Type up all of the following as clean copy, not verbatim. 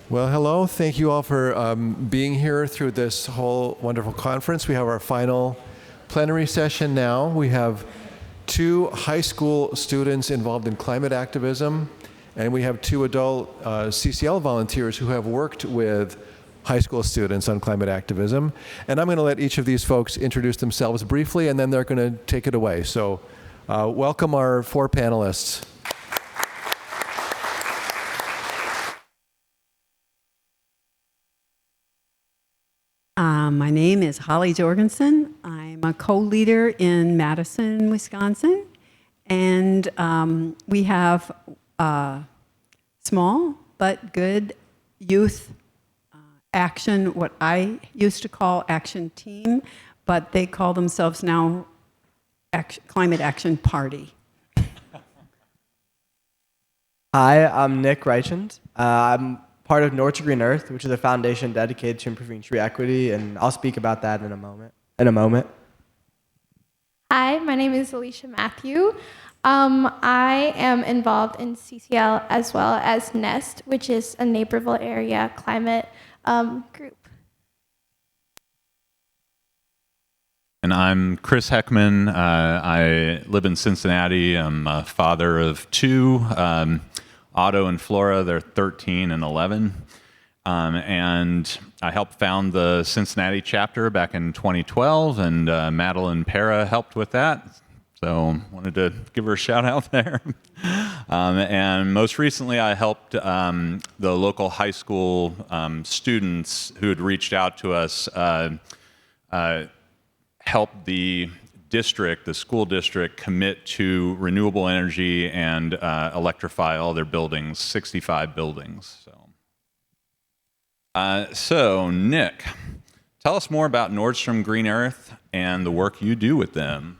Well, hello. Thank you all for being here through this whole wonderful conference. We have our final plenary session now. We have two high school students involved in climate activism, and we have two adult CCL volunteers who have worked with high school students on climate activism. And I'm going to let each of these folks introduce themselves briefly, and then they're going to take it away. So welcome our four panelists. My name is Holly Jorgensen. I'm a co-leader in Madison, Wisconsin. And we have a small but good youth action, what I used to call Action Team, but they call themselves now Climate Action Party. Hi, I'm Nick Reichand. I'm part of North to Green Earth, which is a foundation dedicated to improving tree equity, and I'll speak about that in a moment. Hi, my name is Alicia Matthew. I am involved in CCL as well as NEST, which is a Naperville area climate group. And I'm Chris Heckman. I live in Cincinnati. I'm a father of two, Otto and Flora. They're 13 and 11. And I helped found the Cincinnati chapter back in 2012, and Madeline Para helped with that. So wanted to give her a shout out there. And most recently, I helped the local high school students who had reached out to us help the school district, commit to renewable energy and electrify all their buildings, 65 buildings. So Nick, tell us more about Nordstrom Green Earth and the work you do with them.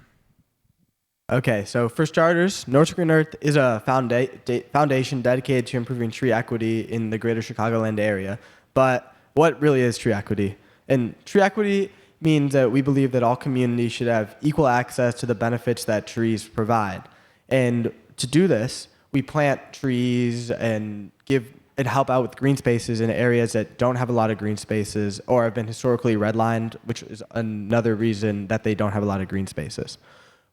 Okay, so for starters, North to Green Earth is a foundation dedicated to improving tree equity in the greater Chicagoland area. But what really is tree equity? And tree equity means that we believe that all communities should have equal access to the benefits that trees provide. And to do this, we plant trees and help out with green spaces in areas that don't have a lot of green spaces or have been historically redlined, which is another reason that they don't have a lot of green spaces.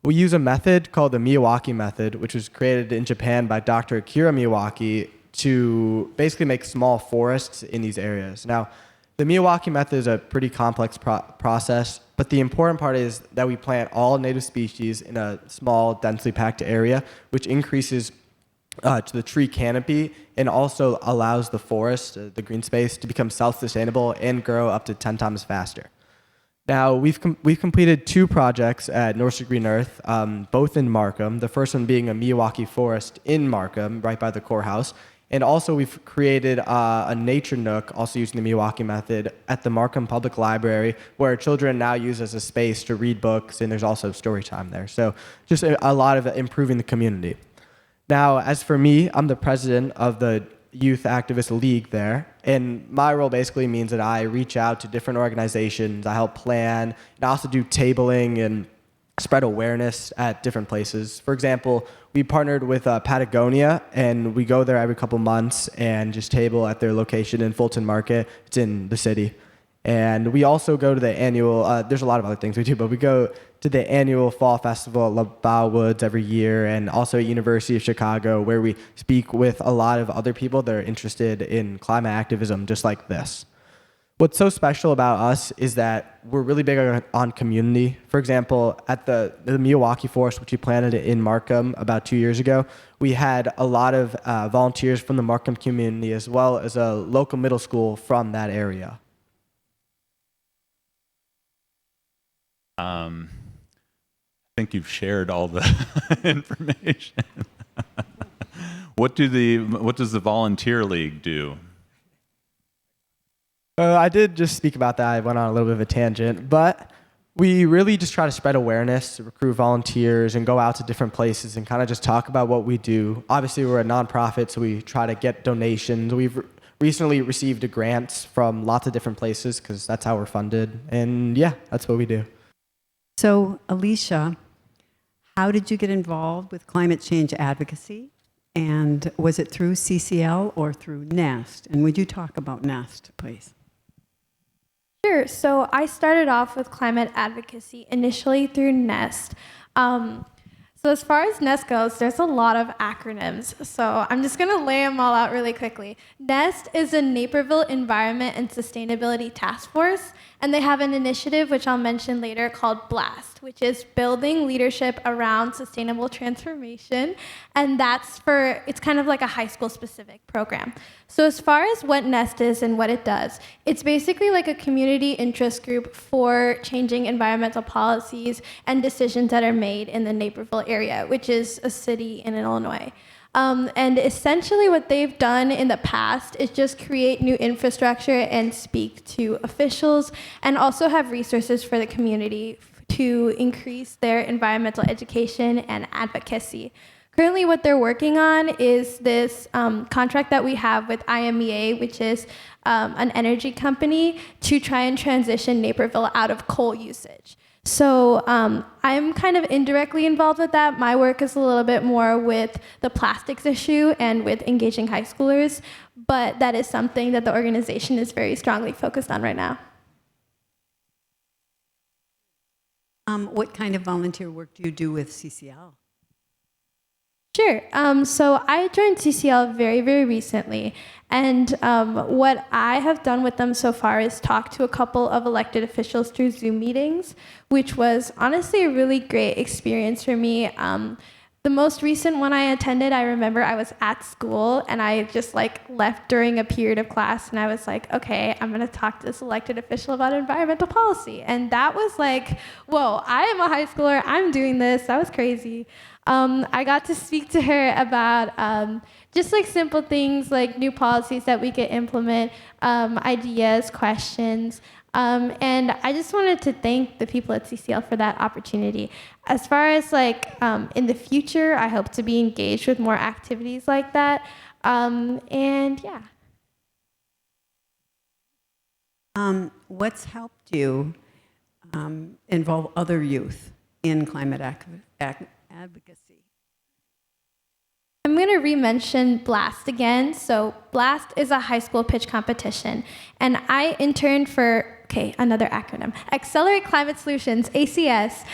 We use a method called the Miyawaki method, which was created in Japan by Dr. Akira Miyawaki to basically make small forests in these areas. Now, the Miyawaki method is a pretty complex process, but the important part is that we plant all native species in a small, densely packed area, which increases to the tree canopy and also allows the forest, the green space, to become self-sustainable and grow up to 10 times faster. Now, we've completed two projects at North to Green Earth, both in Markham, the first one being a Miyawaki forest in Markham, right by the courthouse. And also we've created a nature nook, also using the Miyawaki method, at the Markham Public Library, where children now use as a space to read books, and there's also story time there. So just a lot of improving the community. Now, as for me, I'm the president of the Youth Activist League there, and my role basically means that I reach out to different organizations, I help plan, and I also do tabling and spread awareness at different places. For example, we partnered with Patagonia, and we go there every couple months and just table at their location in Fulton Market. It's in the city. And we also go to the annual, there's a lot of other things we do, but we go to the annual Fall Festival at LaBelle Woods every year, and also at University of Chicago, where we speak with a lot of other people that are interested in climate activism, just like this. What's so special about us is that we're really big on community. For example, at the Miyawaki Forest, which we planted in Markham about 2 years ago, we had a lot of volunteers from the Markham community, as well as a local middle school from that area. I think you've shared all the information. What does the Volunteer League do? I did just speak about that. I went on a little bit of a tangent, but we really just try to spread awareness, recruit volunteers, and go out to different places and kind of just talk about what we do. Obviously, we're a nonprofit, so we try to get donations. We've recently received grants from lots of different places because that's how we're funded. And yeah, that's what we do. So, Alicia, how did you get involved with climate change advocacy? And was it through CCL or through NEST? And would you talk about NEST, please? Sure. So I started off with climate advocacy initially through NEST. So as far as NEST goes, there's a lot of acronyms. So I'm just going to lay them all out really quickly. NEST is a Naperville Environment and Sustainability Task Force, and they have an initiative, which I'll mention later, called BLAST, which is Building Leadership Around Sustainable Transformation. And it's kind of like a high school specific program. So as far as what NEST is and what it does, it's basically like a community interest group for changing environmental policies and decisions that are made in the Naperville area, which is a city in Illinois. And essentially what they've done in the past is just create new infrastructure and speak to officials and also have resources for the community to increase their environmental education and advocacy. Currently what they're working on is this contract that we have with IMEA, which is an energy company, to try and transition Naperville out of coal usage. So I'm kind of indirectly involved with that. My work is a little bit more with the plastics issue and with engaging high schoolers, but that is something that the organization is very strongly focused on right now. What kind of volunteer work do you do with CCL? Sure. So I joined CCL very, very recently. And what I have done with them so far is talk to a couple of elected officials through Zoom meetings, which was honestly a really great experience for me. The most recent one I attended, I remember I was at school and I just left during a period of class and I was like, okay, I'm gonna talk to this elected official about environmental policy. And that was like, whoa, I am a high schooler, I'm doing this, that was crazy. I got to speak to her about just simple things like new policies that we could implement, ideas, questions. And I just wanted to thank the people at CCL for that opportunity. As far as in the future, I hope to be engaged with more activities like that. And yeah. What's helped you involve other youth in climate advocacy? I'm going to re-mention BLAST again. So BLAST is a high school pitch competition. And I interned for, another acronym, Accelerate Climate Solutions, ACS.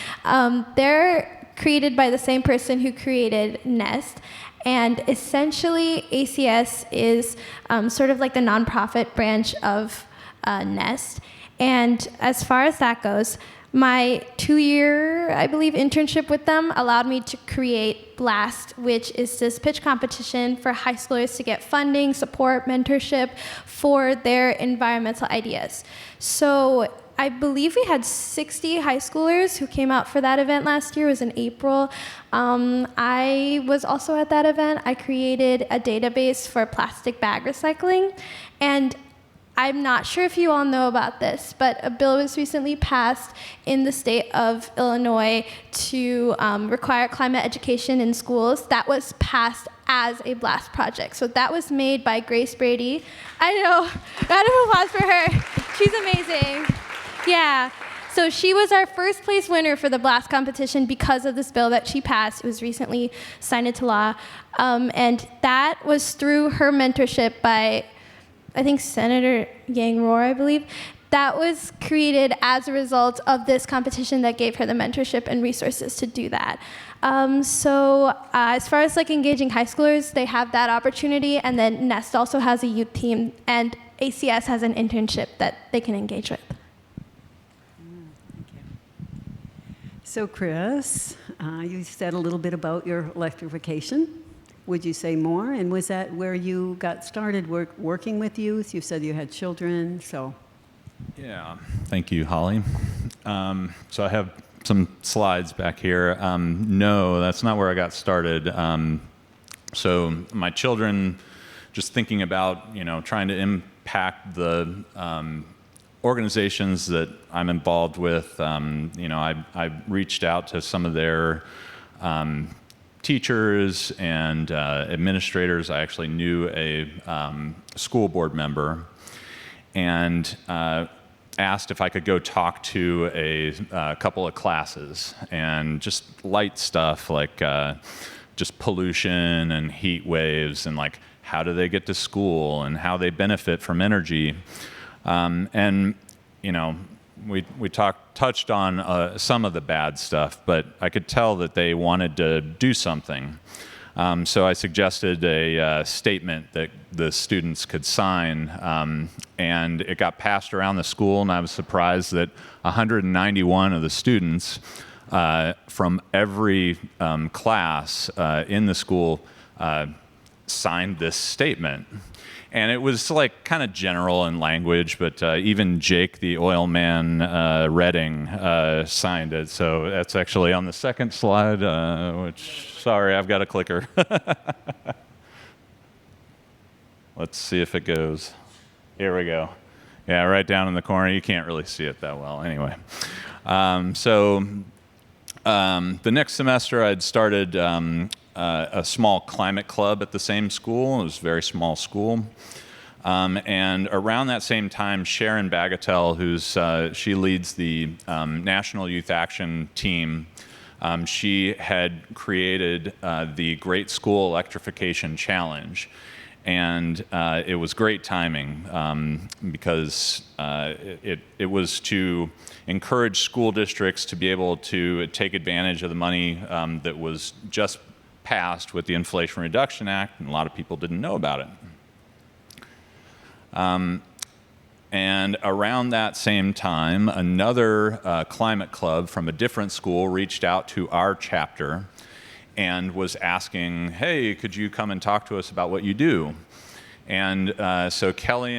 They're created by the same person who created NEST. And essentially, ACS is sort of like the nonprofit branch of NEST. And as far as that goes, my 2-year, I believe, internship with them allowed me to create BLAST, which is this pitch competition for high schoolers to get funding, support, mentorship for their environmental ideas. So I believe we had 60 high schoolers who came out for that event last year. It was in April. I was also at that event. I created a database for plastic bag recycling. And I'm not sure if you all know about this, but a bill was recently passed in the state of Illinois to require climate education in schools. That was passed as a BLAST project. So that was made by Grace Brady. I know, round of applause for her. She's amazing. Yeah. So she was our first place winner for the BLAST competition because of this bill that she passed. It was recently signed into law. And that was through her mentorship by, I think, Senator Yang Rohr, I believe. That was created as a result of this competition that gave her the mentorship and resources to do that. So as far as engaging high schoolers, they have that opportunity, and then NEST also has a youth team, and ACS has an internship that they can engage with. Thank you. So Chris, you said a little bit about your electrification. Would you say more? And was that where you got started working with youth? You said you had children, so. Yeah, thank you, Holly. So I have some slides back here. No, that's not where I got started. So my children, just thinking about, trying to impact the organizations that I'm involved with, I reached out to some of their teachers and administrators. I actually knew a school board member and asked if I could go talk to a couple of classes and just light stuff like just pollution and heat waves and like how do they get to school and how they benefit from energy. And, you know, we touched on some of the bad stuff, but I could tell that they wanted to do something. So I suggested a statement that the students could sign, and it got passed around the school, and I was surprised that 191 of the students from every class in the school signed this statement. And it was like kind of general in language, but even Jake, the oil man, Redding, signed it. So that's actually on the second slide, which, sorry, I've got a clicker. Let's see if it goes. Here we go. Yeah, right down in the corner. You can't really see it that well. Anyway, the next semester I'd started a small climate club at the same school. It was a very small school. And around that same time, Sharon Bagatelle, she leads the National Youth Action Team, she had created the Great School Electrification Challenge. And it was great timing because it was to encourage school districts to be able to take advantage of the money that was just passed with the Inflation Reduction Act, and a lot of people didn't know about it. And around that same time, another climate club from a different school reached out to our chapter and was asking, hey, could you come and talk to us about what you do? And so Kelly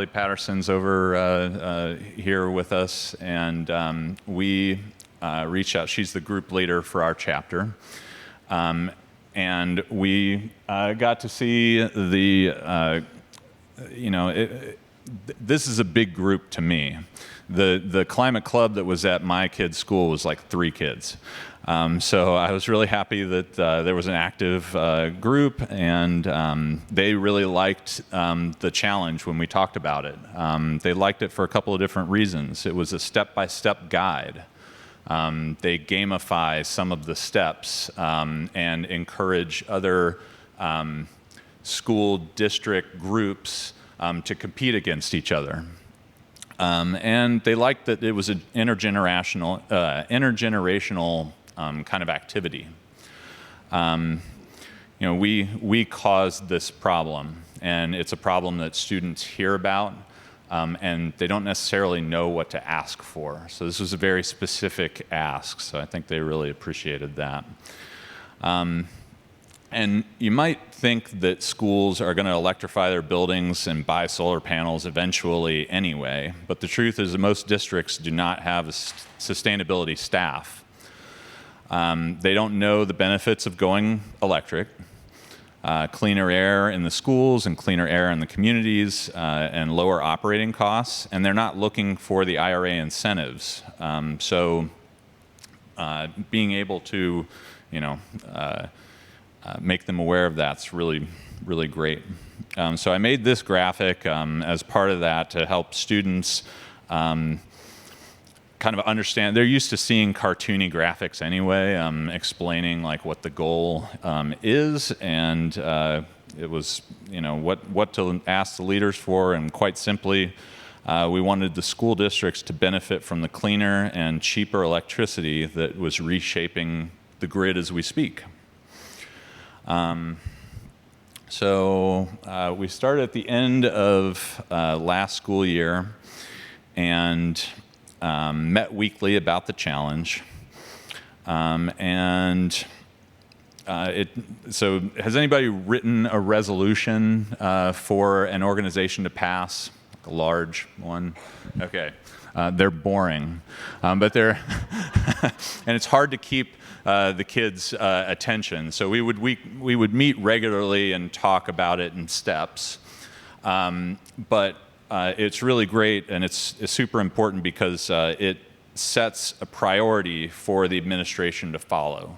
Patterson's over here with us, and we reached out. She's the group leader for our chapter. And we got to see this is a big group to me. The climate club that was at my kid's school was like 3 kids. So I was really happy that there was an active group, and they really liked the challenge when we talked about it. They liked it for a couple of different reasons. It was a step-by-step guide. They gamify some of the steps and encourage other school district groups to compete against each other. And they liked that it was an intergenerational kind of activity. We caused this problem, and it's a problem that students hear about, and they don't necessarily know what to ask for. So this was a very specific ask, so I think they really appreciated that. And you might think that schools are going to electrify their buildings and buy solar panels eventually anyway, but the truth is that most districts do not have a sustainability staff. They don't know the benefits of going electric, cleaner air in the schools and cleaner air in the communities, and lower operating costs, and they're not looking for the IRA incentives. So being able to, make them aware of that's really, really great. So I made this graphic as part of that to help students kind of understand. They're used to seeing cartoony graphics anyway, explaining like what the goal is, and it was, what to ask the leaders for, and quite simply, we wanted the school districts to benefit from the cleaner and cheaper electricity that was reshaping the grid as we speak. So we started at the end of last school year and met weekly about the challenge. So has anybody written a resolution for an organization to pass, like a large one? Okay. They're boring, but they're, and it's hard to keep the kids' attention. So we would meet regularly and talk about it in steps. But it's really great, and it's super important because it sets a priority for the administration to follow.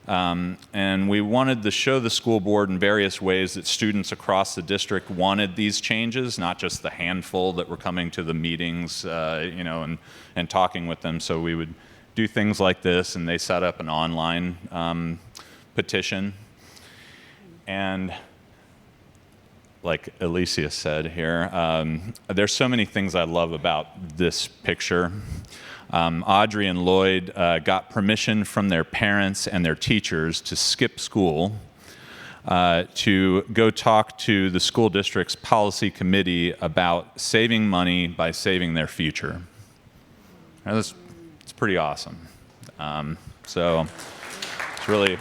And we wanted to show the school board in various ways that students across the district wanted these changes, not just the handful that were coming to the meetings, and talking with them. So we would do things like this, and they set up an online petition. And like Alicia said here, there's so many things I love about this picture. Audrey and Lloyd got permission from their parents and their teachers to skip school to go talk to the school district's policy committee about saving money by saving their future. Now, it's pretty awesome. So it's really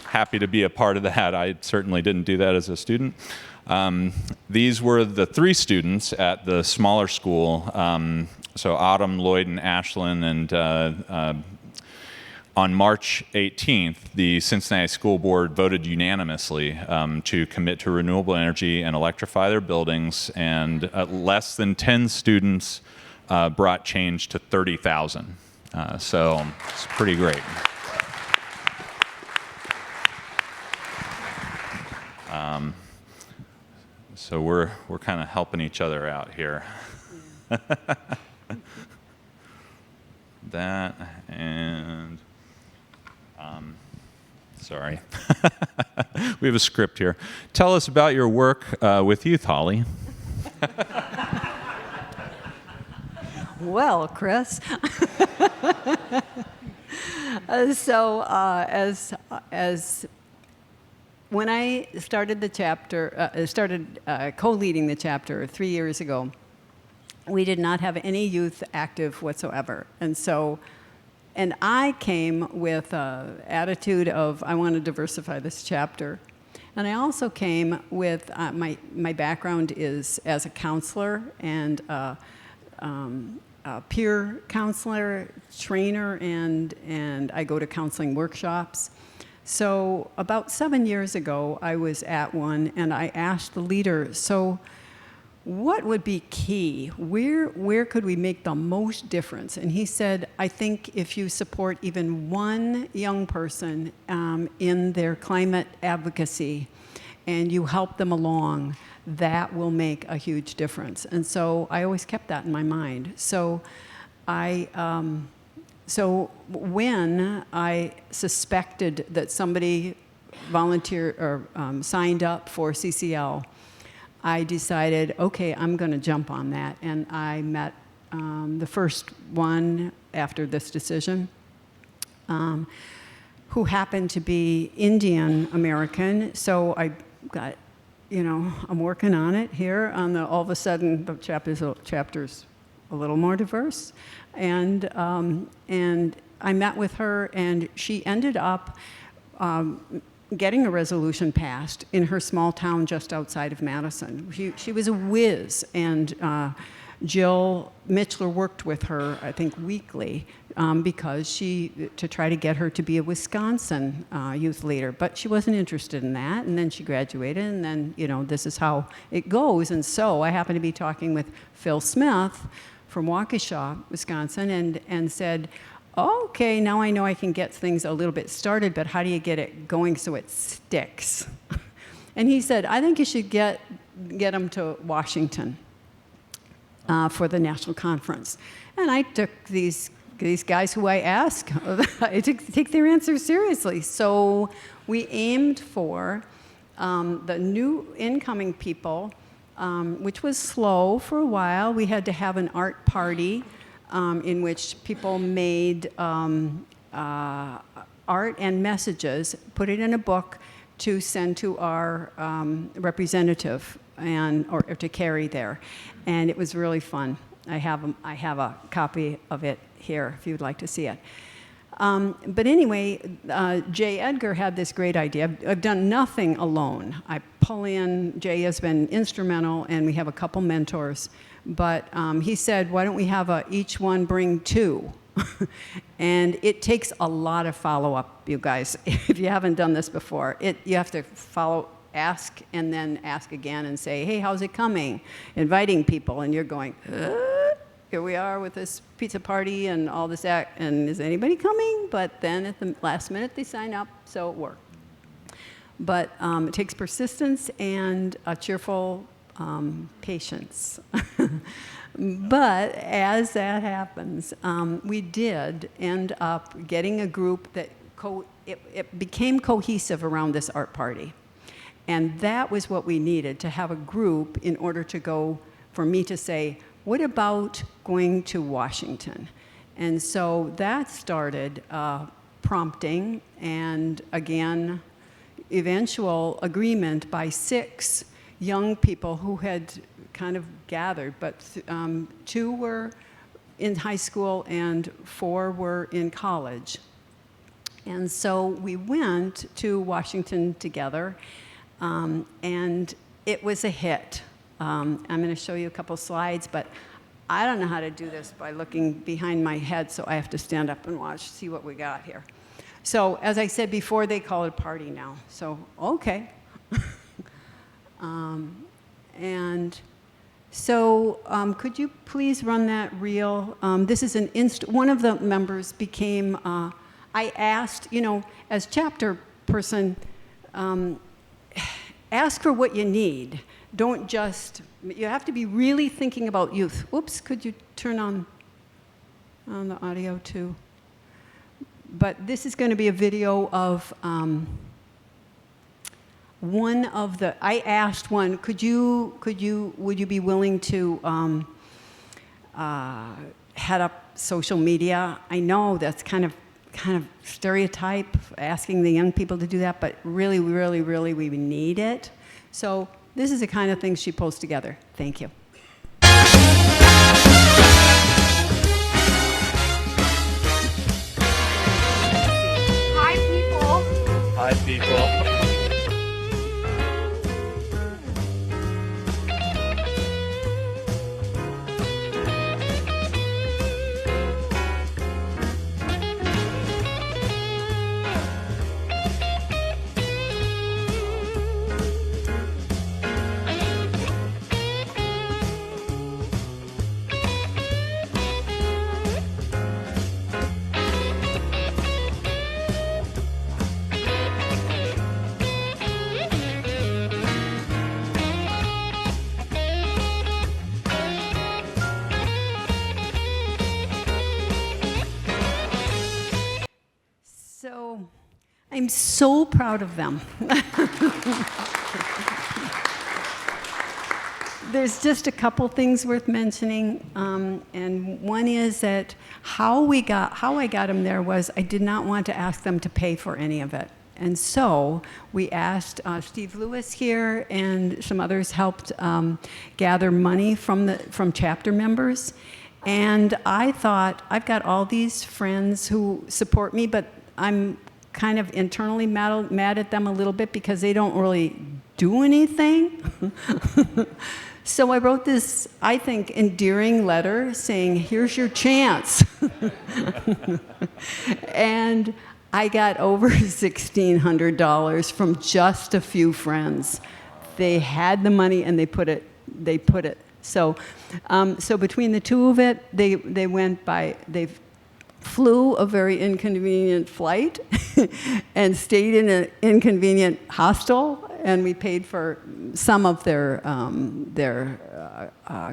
happy to be a part of that. I certainly didn't do that as a student. These were the 3 students at the smaller school. So Autumn, Lloyd, and Ashlyn. And on March 18th, the Cincinnati School Board voted unanimously to commit to renewable energy and electrify their buildings. And less than 10 students brought change to 30,000. So it's pretty great. So we're kind of helping each other out here. That and sorry, we have a script here. Tell us about your work with youth, Holly. Well, Chris. As when I started the chapter, co-leading the chapter 3 years ago, we did not have any youth active whatsoever. And I came with an attitude of, I want to diversify this chapter. And I also came with, my background is as a counselor and a peer counselor, trainer, and I go to counseling workshops. So about 7 years ago, I was at one, and I asked the leader, so what would be key? Where could we make the most difference? And he said, I think if you support even one young person in their climate advocacy and you help them along, that will make a huge difference. And so I always kept that in my mind. So when I suspected that somebody volunteered or signed up for CCL, I decided, okay, I'm going to jump on that. And I met the first one after this decision, who happened to be Indian American. So I got, I'm working on it here. All of a sudden, the chapter's a little more diverse. And I met with her, and she ended up getting a resolution passed in her small town just outside of Madison. She was a whiz, and Jill Mitchler worked with her, I think, weekly to try to get her to be a Wisconsin youth leader. But she wasn't interested in that, and then she graduated, and then, this is how it goes. And so I happened to be talking with Phil Smith from Waukesha, Wisconsin, and said, okay, now I know I can get things a little bit started, but how do you get it going so it sticks? And he said, I think you should get them to Washington for the national conference. And I took these guys who I asked, I take their answers seriously. So we aimed for the new incoming people, which was slow for a while. We had to have an art party in which people made art and messages, put it in a book to send to our representative or to carry there. And it was really fun. I have a copy of it here if you'd like to see it. But anyway, Jay Edgar had this great idea. I've done nothing alone. I pull in, Jay has been instrumental, and we have a couple mentors. But he said, why don't we have each one bring 2? And it takes a lot of follow-up, you guys, if you haven't done this before. You have to ask, and then ask again and say, hey, how's it coming? Inviting people, and you're going, here we are with this pizza party and all this and is anybody coming? But then at the last minute they sign up, so it worked. But it takes persistence and a cheerful patience. But as that happens, we did end up getting a group that it became cohesive around this art party. And that was what we needed, to have a group in order to go, for me to say, what about going to Washington? And so that started prompting, and again, eventual agreement by 6 young people who had kind of gathered, but 2 were in high school and 4 were in college. And so we went to Washington together, and it was a hit. I'm going to show you a couple slides, but I don't know how to do this by looking behind my head, so I have to stand up and watch, see what we got here. So as I said before, they call it a party now. So, okay. And so could you please run that reel? This is one of the members became, I asked, as chapter person, ask for what you need. Don't just, you have to be really thinking about youth. Oops, could you turn on the audio too? But this is going to be a video of one of the, I asked one, would you be willing to head up social media? I know that's kind of stereotype, asking the young people to do that, but really, really, really, we need it. So this is the kind of things she pulls together. Thank you. Hi, people. Hi, people. So I'm so proud of them. There's just a couple things worth mentioning, and one is that how I got them there was I did not want to ask them to pay for any of it. And so we asked Steve Lewis here, and some others helped gather money from chapter members. And I thought, I've got all these friends who support me, but I'm kind of internally mad at them a little bit because they don't really do anything. So I wrote this, I think, endearing letter saying, here's your chance. And I got over $1,600 from just a few friends. They had the money and they put it. So between the two of it, they flew a very inconvenient flight and stayed in an inconvenient hostel, and we paid for some of their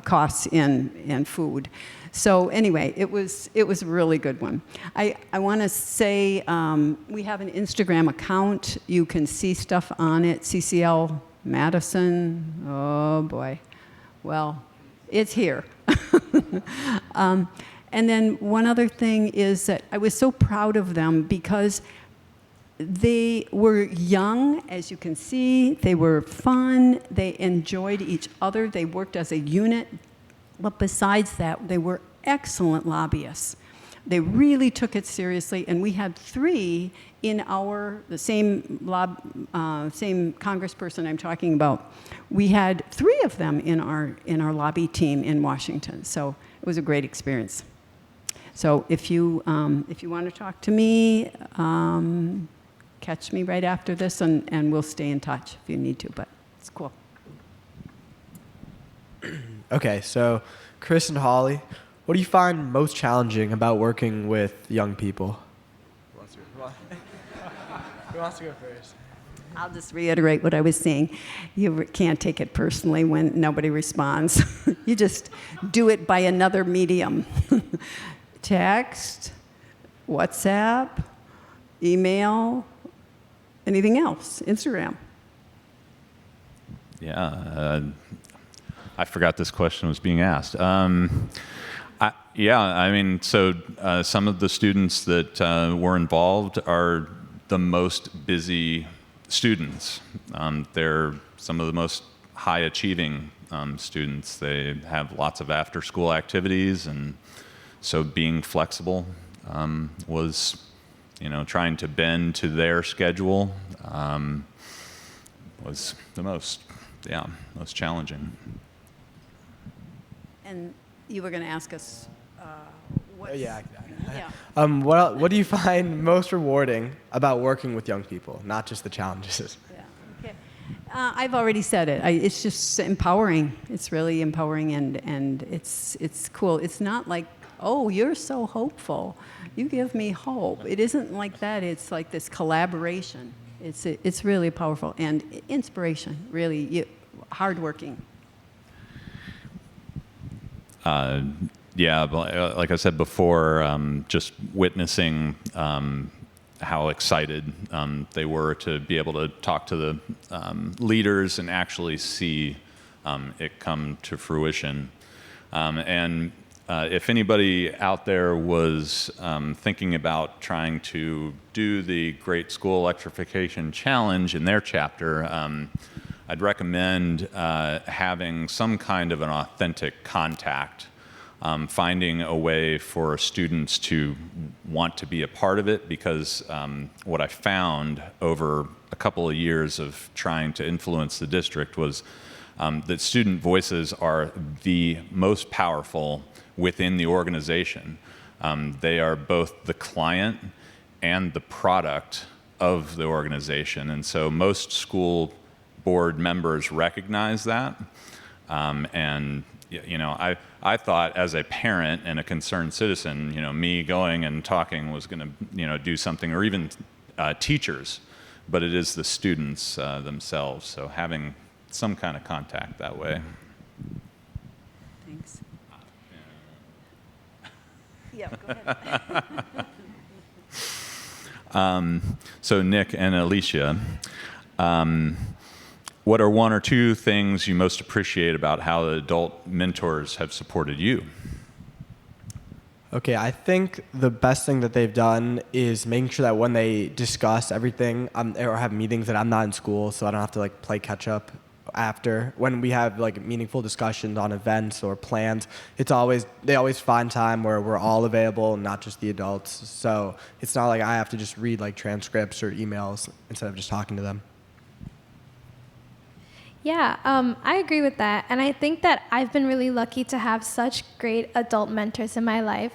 costs in food. So anyway, it was a really good one. I want to say we have an Instagram account. You can see stuff on it. CCL Madison. Oh boy. Well, it's here. And then one other thing is that I was so proud of them because they were young, as you can see. They were fun. They enjoyed each other. They worked as a unit. But besides that, they were excellent lobbyists. They really took it seriously, and we had 3 in the same congressperson I'm talking about. We had 3 of them in our lobby team in Washington. So it was a great experience. So if you want to talk to me, catch me right after this, and we'll stay in touch if you need to. But it's cool. Okay, so Chris and Holly, what do you find most challenging about working with young people? Who wants to go first? I'll just reiterate what I was saying. You can't take it personally when nobody responds. You just do it by another medium. Text, WhatsApp, email, anything else, Instagram. Yeah, I forgot this question was being asked. I mean, so some of the students that were involved are the most busy students. They're some of the most high achieving students. They have lots of after school activities, and so being flexible was, trying to bend to their schedule was the most challenging. And you were going to ask us what? Yeah. Yeah. What do you find most rewarding about working with young people, not just the challenges? Yeah. Okay. I've already said it. It's just empowering. It's really empowering, and it's cool. It's not like, oh, you're so hopeful. You give me hope. It isn't like that. It's like this collaboration. It's really powerful, and inspiration. Really, hardworking. Yeah, but like I said before, just witnessing how excited they were to be able to talk to the leaders and actually see it come to fruition. And if anybody out there was thinking about trying to do the Great School Electrification Challenge in their chapter, I'd recommend having some kind of an authentic contact, finding a way for students to want to be a part of it, because what I found over a couple of years of trying to influence the district was that student voices are the most powerful within the organization. They are both the client and the product of the organization, and so most school board members recognize that. And I thought as a parent and a concerned citizen, me going and talking was going to, do something, or even teachers, but it is the students themselves. So having some kind of contact that way. Thanks. Yeah, go ahead. So Nick and Alicia, what are one or two things you most appreciate about how the adult mentors have supported you? Okay, I think the best thing that they've done is making sure that when they discuss everything or have meetings that I'm not in school, so I don't have to play catch up after. When we have meaningful discussions on events or plans, they always find time where we're all available, not just the adults. So it's not like I have to just read transcripts or emails instead of just talking to them. Yeah, I agree with that. And I think that I've been really lucky to have such great adult mentors in my life.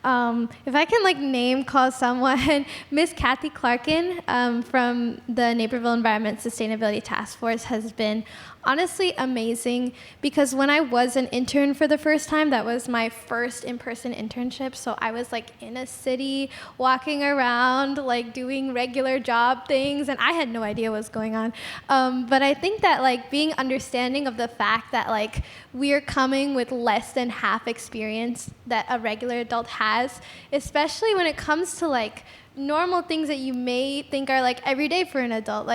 If I can name call someone, Miss Kathy Clarkin from the Naperville Environment Sustainability Task Force has been honestly amazing, because when I was an intern for the first time, that was my first in-person internship. So I was in a city, walking around, doing regular job things, and I had no idea what was going on. But I think that being understanding of the fact that we're coming with less than half experience that a regular adult has, especially when it comes to normal things that you may think are every day for an adult,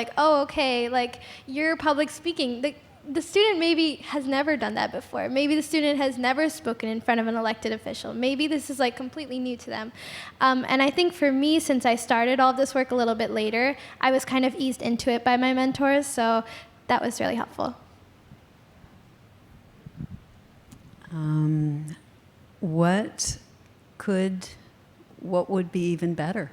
you're public speaking. The student maybe has never done that before. Maybe the student has never spoken in front of an elected official. Maybe this is completely new to them. And I think for me, since I started all of this work a little bit later, I was kind of eased into it by my mentors, so that was really helpful. What would be even better?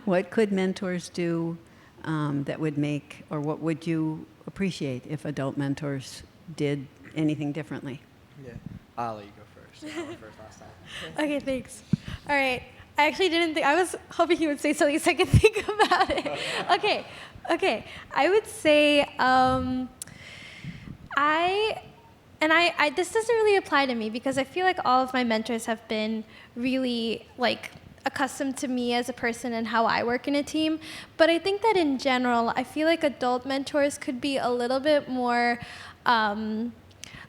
What could mentors do that would make, or what would you appreciate if adult mentors did anything differently? Yeah, I'll let you go first. I went first last time. Okay, thanks. All right. I actually didn't think, I was hoping you would say something so I could think about it. Okay. I would say, this doesn't really apply to me, because I feel like all of my mentors have been really accustomed to me as a person and how I work in a team. But I think that in general, I feel like adult mentors could be a little bit more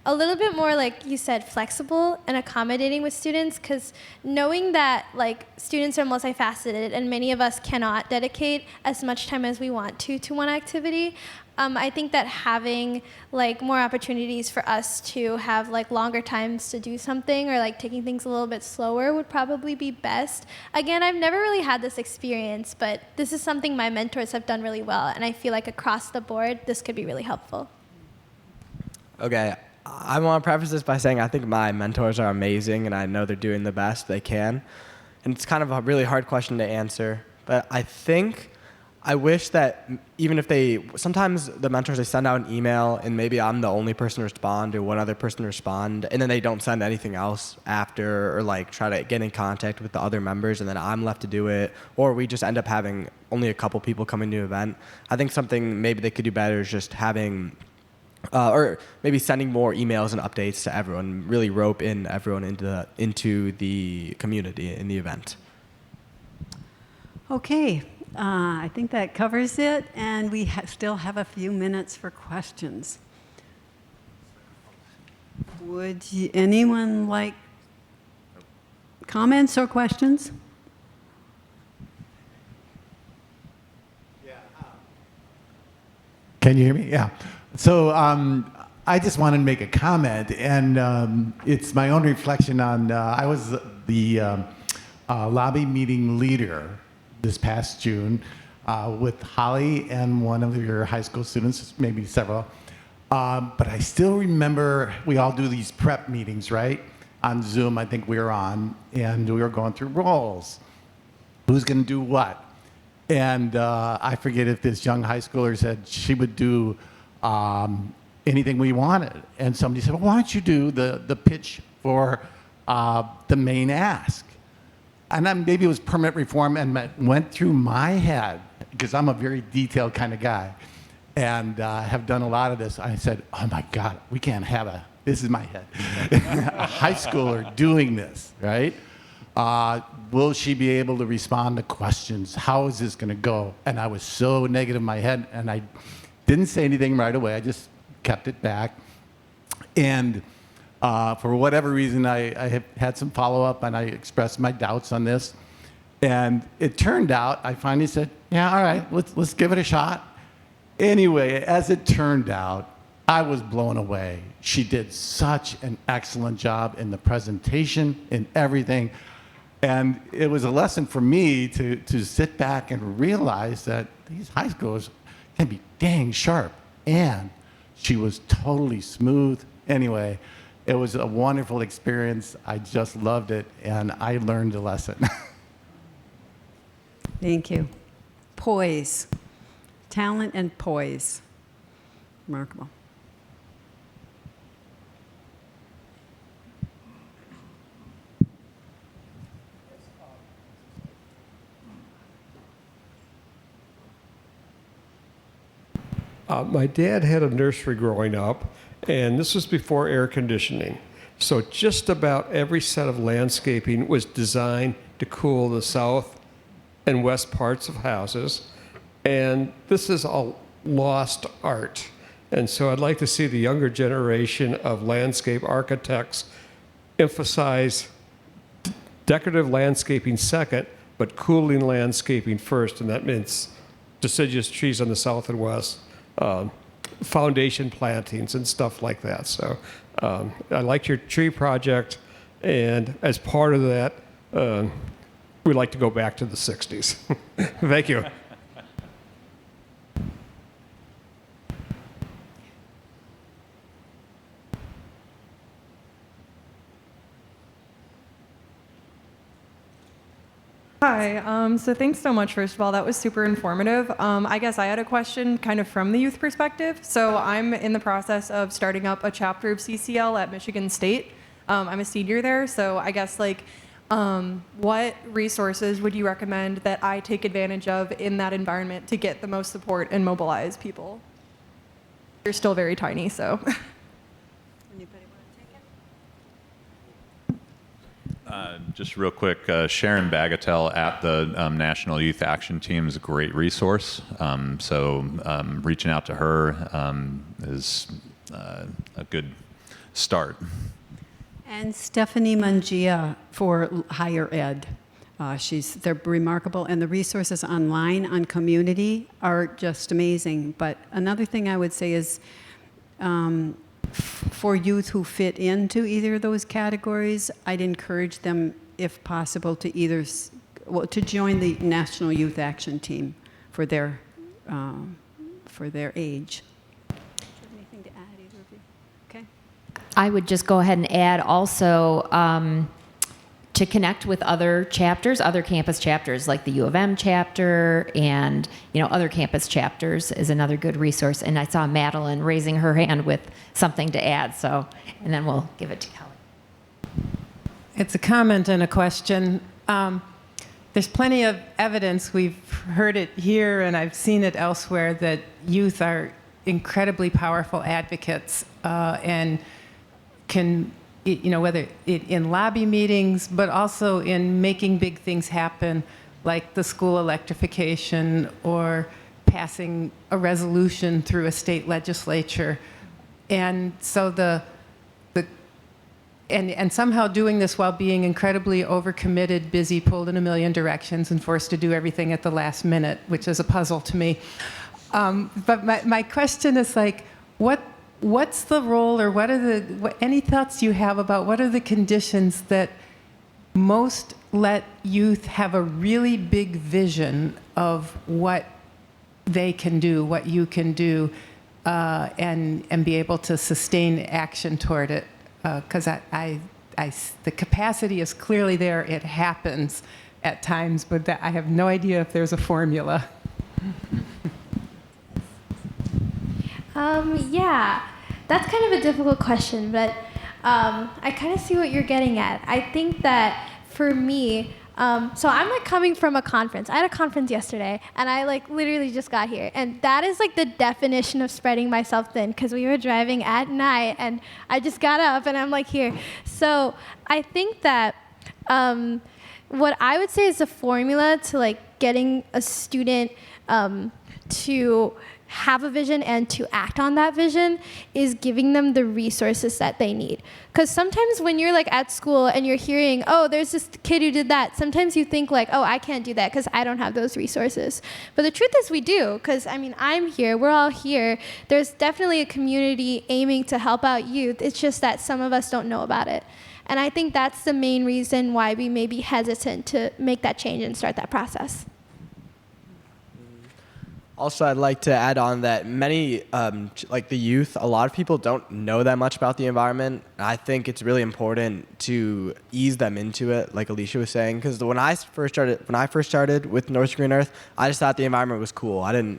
a little bit more, like you said, flexible and accommodating with students, because knowing that like students are multifaceted and many of us cannot dedicate as much time as we want to one activity, I think that having like more opportunities for us to have like longer times to do something, or like taking things a little bit slower, would probably be best. Again, I've never really had this experience, but this is something my mentors have done really well, and I feel like across the board, this could be really helpful. Okay, I want to preface this by saying I think my mentors are amazing, and I know they're doing the best they can. And it's kind of a really hard question to answer, but I wish that even if sometimes the mentors, they send out an email and maybe I'm the only person to respond or one other person to respond, and then they don't send anything else after, or like try to get in contact with the other members, and then I'm left to do it, or we just end up having only a couple people coming to the event. I think something maybe they could do better is just having, or maybe sending more emails and updates to everyone, really rope in everyone into the community in the event. Okay, I think that covers it, and we still have a few minutes for questions. Would anyone like comments or questions? Can you hear me? Yeah. So I just wanted to make a comment, and it's my own reflection on, I was the lobby meeting leader this past June with Holly and one of your high school students, maybe several. But I still remember we all do these prep meetings, right? On Zoom, I think we were on, and we were going through roles. Who's going to do what? And I forget if this young high schooler said she would do anything we wanted. And somebody said, well, why don't you do the pitch for the main ask? And then maybe it was permanent reform, and went through my head, because I'm a very detailed kind of guy, and have done a lot of this. I said, oh my God, we can't have this is my head, a high schooler doing this, right? Will she be able to respond to questions? How is this going to go? And I was so negative in my head, and I didn't say anything right away. I just kept it back. And for whatever reason, I have had some follow-up, and I expressed my doubts on this. And it turned out, I finally said, yeah, all right, let's give it a shot. Anyway, as it turned out, I was blown away. She did such an excellent job in the presentation, in everything. And it was a lesson for me to sit back and realize that these high schoolers can be dang sharp. And she was totally smooth. Anyway, it was a wonderful experience. I just loved it, and I learned a lesson. Thank you. Poise. Talent and poise. Remarkable. My dad had a nursery growing up, and this was before air conditioning. So just about every set of landscaping was designed to cool the south and west parts of houses. And this is a lost art. And so I'd like to see the younger generation of landscape architects emphasize decorative landscaping second, but cooling landscaping first. And that means deciduous trees on the south and west, foundation plantings and stuff like that. So I like your tree project, and as part of that, we'd like to go back to the 60s. Thank you. Hi, so thanks so much, first of all. That was super informative. I guess I had a question kind of from the youth perspective. So I'm in the process of starting up a chapter of CCL at Michigan State. I'm a senior there, so I guess what resources would you recommend that I take advantage of in that environment to get the most support and mobilize people? You're still very tiny, so. Just real quick, Sharon Bagatelle at the National Youth Action Team is a great resource. So reaching out to her is a good start. And Stephanie Mangia for higher ed. They're remarkable, and the resources online on community are just amazing. But another thing I would say is for youth who fit into either of those categories, I'd encourage them, if possible, to to join the National Youth Action Team for their age. Do you have anything to add, either of you? Okay. I would just go ahead and add also to connect with other chapters, other campus chapters, like the U of M chapter, and other campus chapters is another good resource. And I saw Madeline raising her hand with something to add. And then we'll give it to Kelly. It's a comment and a question. There's plenty of evidence, we've heard it here and I've seen it elsewhere, that youth are incredibly powerful advocates and can, whether in lobby meetings, but also in making big things happen, like the school electrification or passing a resolution through a state legislature. And so and somehow doing this while being incredibly overcommitted, busy, pulled in a million directions, and forced to do everything at the last minute, which is a puzzle to me. But my question is what's the role, or any thoughts you have about what are the conditions that most let youth have a really big vision of what they can do, what you can do, and be able to sustain action toward it? Because the capacity is clearly there. It happens at times, but I have no idea if there's a formula. Yeah, that's kind of a difficult question, but I kind of see what you're getting at. I think that for me, so I'm coming from a conference. I had a conference yesterday, and I literally just got here, and that is the definition of spreading myself thin, because we were driving at night, and I just got up, and I'm here. So I think that what I would say is the formula to getting a student to have a vision and to act on that vision is giving them the resources that they need. Because sometimes when you're at school and you're hearing, oh, there's this kid who did that, sometimes you think oh, I can't do that because I don't have those resources. But the truth is we do, because I'm here, we're all here. There's definitely a community aiming to help out youth. It's just that some of us don't know about it. And I think that's the main reason why we may be hesitant to make that change and start that process. Also, I'd like to add on that many, the youth, a lot of people don't know that much about the environment. I think it's really important to ease them into it, like Alicia was saying, because when I first started with North Green Earth, I just thought the environment was cool. I didn't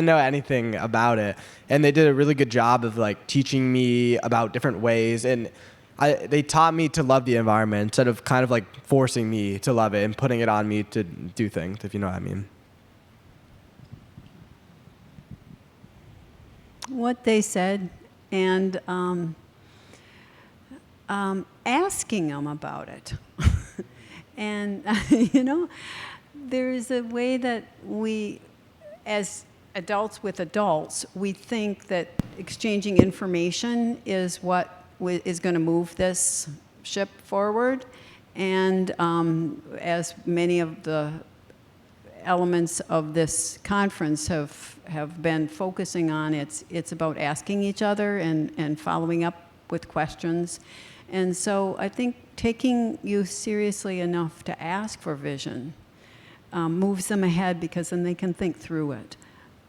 know anything about it, and they did a really good job of teaching me about different ways, and they taught me to love the environment instead of forcing me to love it and putting it on me to do things, if you know what I mean. What they said, and asking them about it. And, there's a way that we, as adults with adults, we think that exchanging information is what is going to move this ship forward. And as many of the elements of this conference have been focusing on, it's about asking each other and following up with questions. And so I think taking youth seriously enough to ask for vision moves them ahead, because then they can think through it.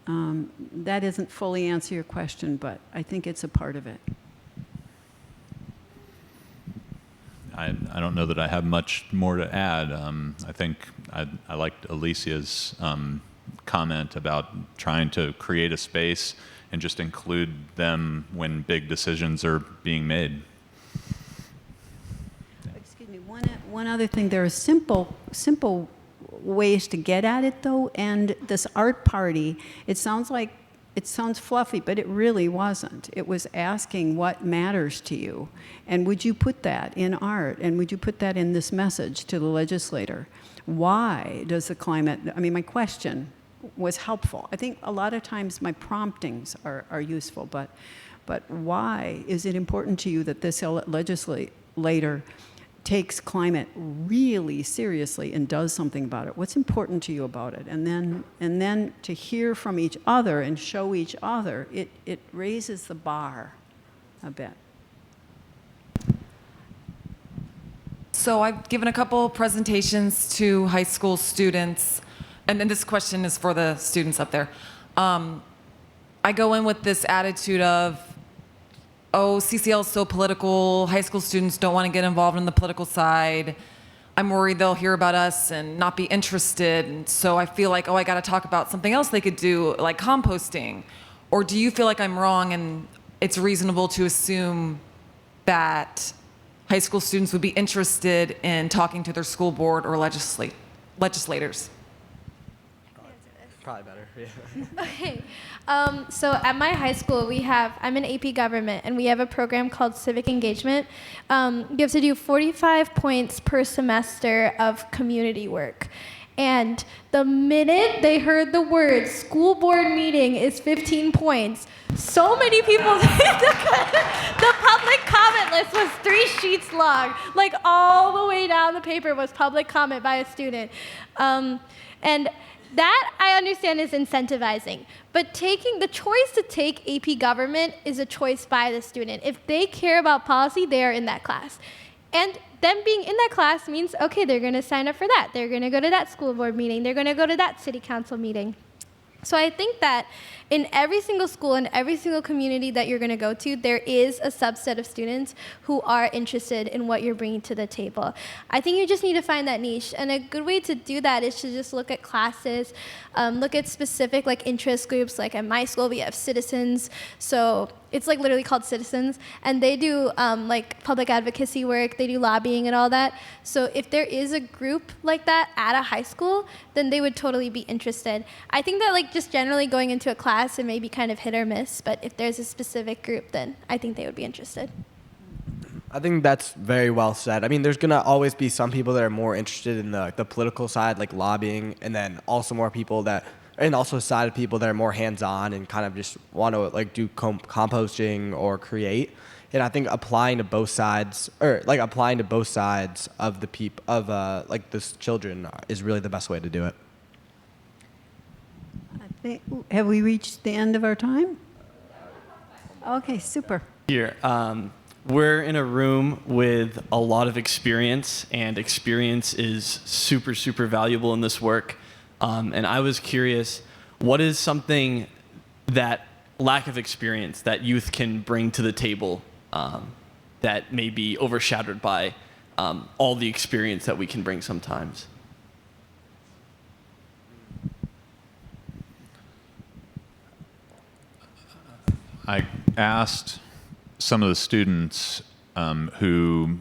That doesn't fully answer your question, but I think it's a part of it. I don't know that I have much more to add. I think I liked Alicia's comment about trying to create a space and just include them when big decisions are being made. Excuse me, one other thing, there are simple ways to get at it, though, and this art party, it sounds fluffy, but it really wasn't. It was asking what matters to you, and would you put that in art, and would you put that in this message to the legislator? Why does the climate, my question was helpful. I think a lot of times my promptings are useful, but but why is it important to you that this legislator takes climate really seriously and does something about it? What's important to you about it? And then to hear from each other and show each other, it raises the bar a bit. So I've given a couple presentations to high school students, and then this question is for the students up there. I go in with this attitude of, oh, CCL is so political, high school students don't want to get involved in the political side. I'm worried they'll hear about us and not be interested, and so I feel like, oh, I got to talk about something else they could do, like composting. Or do you feel like I'm wrong and it's reasonable to assume that high school students would be interested in talking to their school board or legislators? Probably better. Yeah. Okay. So at my high school, I'm in AP Government, and we have a program called Civic Engagement. You have to do 45 points per semester of community work. And the minute they heard the word school board meeting is 15 points, so many people, the public comment list was 3 sheets long. Like all the way down the paper was public comment by a student. And that I understand is incentivizing, but taking the choice to take AP Government is a choice by the student. If they care about policy, they are in that class. And them being in that class means, okay, they're gonna sign up for that. They're gonna go to that school board meeting. They're gonna go to that city council meeting. So I think that in every single school and every single community that you're going to go to, there is a subset of students who are interested in what you're bringing to the table. I think you just need to find that niche. And a good way to do that is to just look at classes, look at specific like interest groups. Like at my school, we have citizens. So it's like literally called Citizens. And they do like public advocacy work. They do lobbying and all that. So if there is a group like that at a high school, then they would totally be interested. I think that like just generally going into a class, it may be kind of hit or miss, but if there's a specific group, then I think they would be interested. I think that's very well said. I mean, there's gonna always be some people that are more interested in the political side, like lobbying, and then also more people that, and also a side of people that are more hands-on and kind of just want to like do composting or create. And I think applying to both sides, of the like this children is really the best way to do it. Have we reached the end of our time? Okay, super. Here, we're in a room with a lot of experience, and experience is super, super valuable in this work. And I was curious, what is something that lack of experience that youth can bring to the table that may be overshadowed by all the experience that we can bring sometimes? I asked some of the students who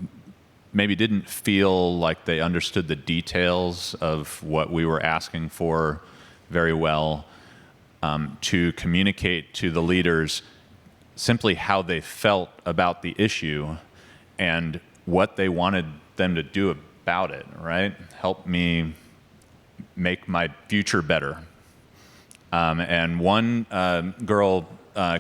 maybe didn't feel like they understood the details of what we were asking for very well to communicate to the leaders simply how they felt about the issue and what they wanted them to do about it, right? Help me make my future better. And one girl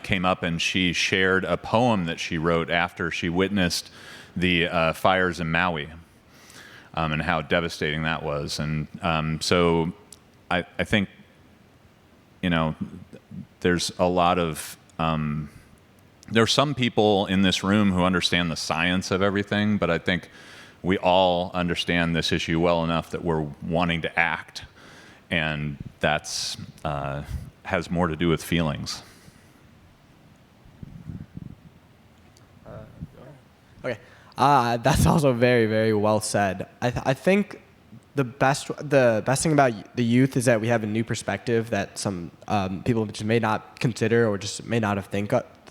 came up and she shared a poem that she wrote after she witnessed the fires in Maui and how devastating that was. And so I think, you know, there's a lot of, there are some people in this room who understand the science of everything, but I think we all understand this issue well enough that we're wanting to act. And that's has more to do with feelings. Okay, that's also very, very well said. I think the best thing about the youth is that we have a new perspective that some people just may not consider or just may not have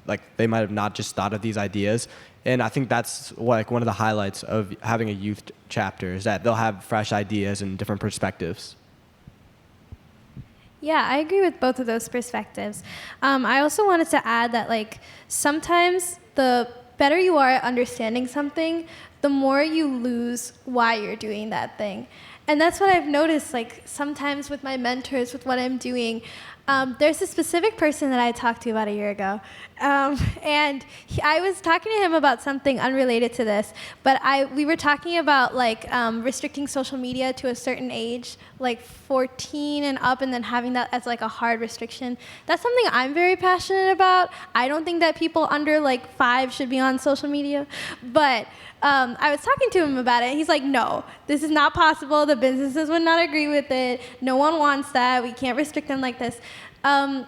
like they might have not just thought of these ideas. And I think that's like one of the highlights of having a youth chapter is that they'll have fresh ideas and different perspectives. Yeah, I agree with both of those perspectives. I also wanted to add that like sometimes the better you are at understanding something, the more you lose why you're doing that thing. And that's what I've noticed, like sometimes with my mentors, with what I'm doing, There's a specific person that I talked to about a year ago, and I was talking to him about something unrelated to this, but we were talking about like restricting social media to a certain age, like 14 and up, and then having that as like a hard restriction. That's something I'm very passionate about. I don't think that people under like 5 should be on social media, but I was talking to him about it. He's like, no, this is not possible. The businesses would not agree with it. No one wants that. We can't restrict them like this. I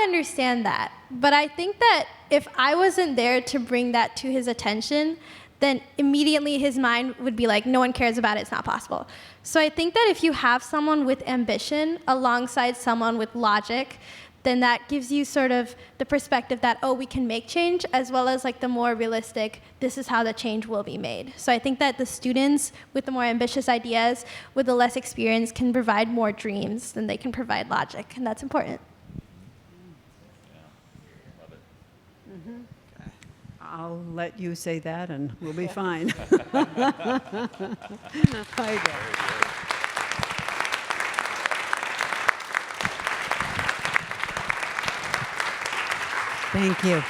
understand that. But I think that if I wasn't there to bring that to his attention, then immediately his mind would be like, no one cares about it. It's not possible. So I think that if you have someone with ambition alongside someone with logic, then that gives you sort of the perspective that, oh, we can make change, as well as like the more realistic, this is how the change will be made. So I think that the students with the more ambitious ideas, with the less experience, can provide more dreams than they can provide logic, and that's important. I'll let you say that and we'll be fine. Thank you.